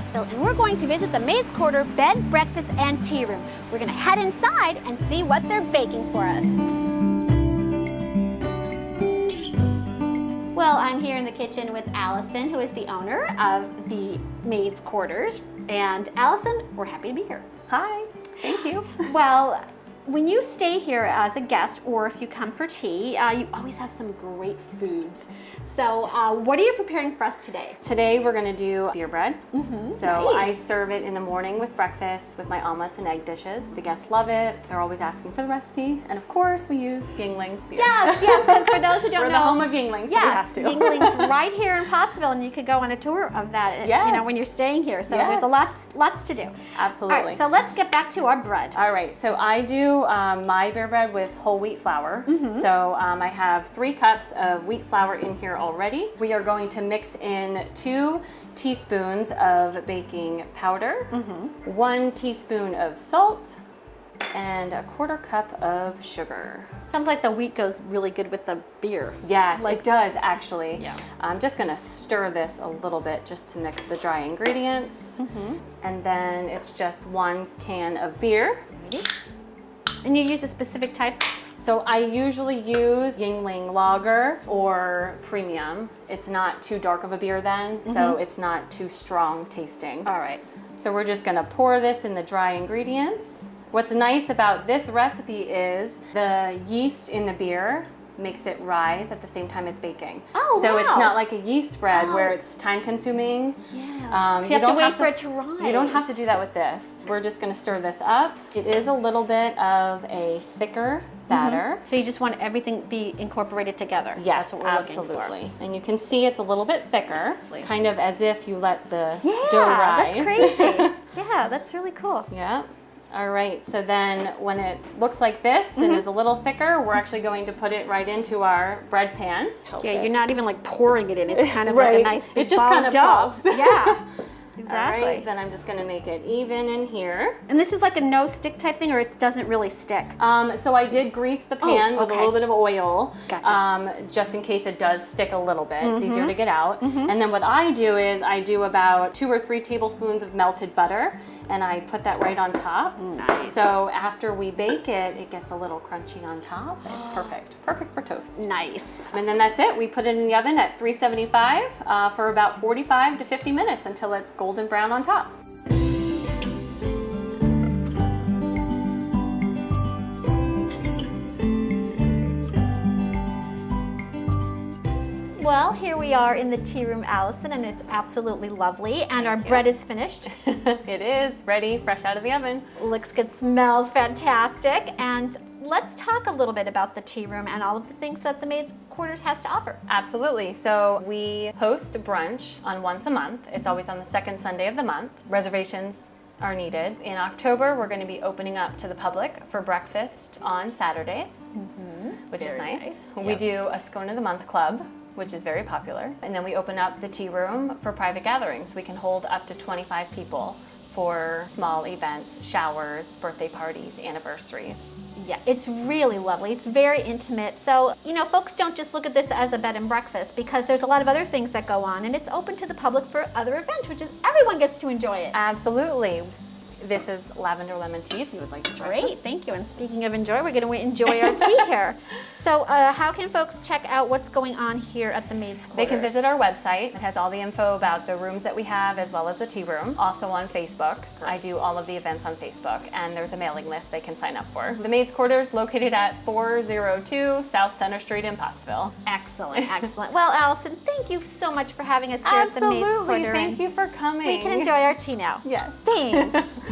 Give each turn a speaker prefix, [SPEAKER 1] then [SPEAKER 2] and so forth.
[SPEAKER 1] Pottsville, and we're going to visit the Maid's Quarter Bed, Breakfast, and Tea Room. We're going to head inside and see what they're baking for us. Well, I'm here in the kitchen with Allison, who is the owner of the Maid's Quarters. And Allison, we're happy to be here.
[SPEAKER 2] Hi, thank you.
[SPEAKER 1] Well, when you stay here as a guest or if you come for tea, you always have some great foods. So what are you preparing for us today?
[SPEAKER 2] Today we're going to do beer bread. So
[SPEAKER 1] nice.
[SPEAKER 2] I serve it in the morning with breakfast with my omelets and egg dishes. The guests love it. They're always asking for the recipe. And of course we use Yingling beer.
[SPEAKER 1] Yes, because for those who don't know.
[SPEAKER 2] We're the home of Yingling, so we have to.
[SPEAKER 1] Yingling's right here in Pottsville, and you could go on a tour of that you know, when you're staying here. So there's lots to do.
[SPEAKER 2] Absolutely.
[SPEAKER 1] All right, so let's get back to our bread.
[SPEAKER 2] All right, so I do my beer bread with whole wheat flour. So I have 3 cups of wheat flour in here already. We are going to mix in 2 teaspoons of baking powder, 1 teaspoon of salt, and a 1/4 cup of sugar.
[SPEAKER 1] Sounds like the wheat goes really good with the beer.
[SPEAKER 2] Yes, it does actually.
[SPEAKER 1] Yeah.
[SPEAKER 2] I'm just gonna stir this a little bit just to mix the dry ingredients. And then it's just 1 can of beer.
[SPEAKER 1] And you use a specific type?
[SPEAKER 2] So I usually use Yingling Lager or Premium. It's not too dark of a beer then, so it's not too strong tasting.
[SPEAKER 1] All right.
[SPEAKER 2] So we're just gonna pour this in the dry ingredients. What's nice about this recipe is the yeast in the beer makes it rise at the same time it's baking.
[SPEAKER 1] Oh,
[SPEAKER 2] so
[SPEAKER 1] wow.
[SPEAKER 2] it's not like a yeast bread where it's time consuming.
[SPEAKER 1] Yeah. You have to wait for it to rise.
[SPEAKER 2] You don't have to do that with this. We're just gonna stir this up. It is a little bit of a thicker batter.
[SPEAKER 1] So you just want everything be incorporated together.
[SPEAKER 2] Yes,
[SPEAKER 1] That's what we're
[SPEAKER 2] absolutely. And you can see it's a little bit thicker,
[SPEAKER 1] Absolutely.
[SPEAKER 2] kind of as if you let the dough rise.
[SPEAKER 1] That's crazy. Yeah, that's really cool.
[SPEAKER 2] Yeah. All right, so then when it looks like this and is a little thicker, we're actually going to put it right into our bread pan.
[SPEAKER 1] Yeah, you're not even like pouring it in. It's kind of like a nice big
[SPEAKER 2] It just
[SPEAKER 1] ball
[SPEAKER 2] kind
[SPEAKER 1] of
[SPEAKER 2] of
[SPEAKER 1] dough.
[SPEAKER 2] pops.
[SPEAKER 1] Yeah, exactly.
[SPEAKER 2] All right, then I'm just gonna make it even in here.
[SPEAKER 1] And this is like a no stick type thing, or it doesn't really stick?
[SPEAKER 2] So I did grease the pan with a little bit of oil,
[SPEAKER 1] Gotcha.
[SPEAKER 2] just in case it does stick a little bit. It's easier to get out. And then what I do is I do about 2 or 3 tablespoons of melted butter, and I put that right on top.
[SPEAKER 1] Nice.
[SPEAKER 2] So after we bake it, it gets a little crunchy on top. It's perfect. Perfect for toast.
[SPEAKER 1] Nice.
[SPEAKER 2] And then that's it. We put it in the oven at 375 for about 45 to 50 minutes until it's golden brown on top.
[SPEAKER 1] Well, here we are in the tea room, Allison, and it's absolutely lovely. And our bread is finished.
[SPEAKER 2] It is ready, fresh out of the oven.
[SPEAKER 1] Looks good, smells fantastic. And let's talk a little bit about the tea room and all of the things that the Maid's Quarters has to offer.
[SPEAKER 2] Absolutely. So we host brunch on once a month. It's always on the 2nd Sunday of the month. Reservations are needed. In October, we're going to be opening up to the public for breakfast on Saturdays, which is nice. We do a Scone of the Month club, which is very popular. And then we open up the tea room for private gatherings. We can hold up to 25 people for small events, showers, birthday parties, anniversaries.
[SPEAKER 1] Yeah, it's really lovely. It's very intimate. So, you know, folks don't just look at this as a bed and breakfast because there's a lot of other things that go on, and it's open to the public for other events, which is everyone gets to enjoy it.
[SPEAKER 2] Absolutely. This is Lavender Lemon Tea, if you would like to try it.
[SPEAKER 1] Great, thank you. And speaking of enjoy, we're going to enjoy our tea here. So how can folks check out what's going on here at the Maid's Quarters?
[SPEAKER 2] They can visit our website. It has all the info about the rooms that we have as well as the tea room. Also on Facebook. I do all of the events on Facebook, and there's a mailing list they can sign up for. The Maid's Quarters located at 402 South Center Street in Pottsville.
[SPEAKER 1] Excellent, excellent. Well, Allison, thank you so much for having us here at the Maid's Quarters.
[SPEAKER 2] Absolutely, thank you for coming.
[SPEAKER 1] We can enjoy our tea now.
[SPEAKER 2] Yes.
[SPEAKER 1] Thanks.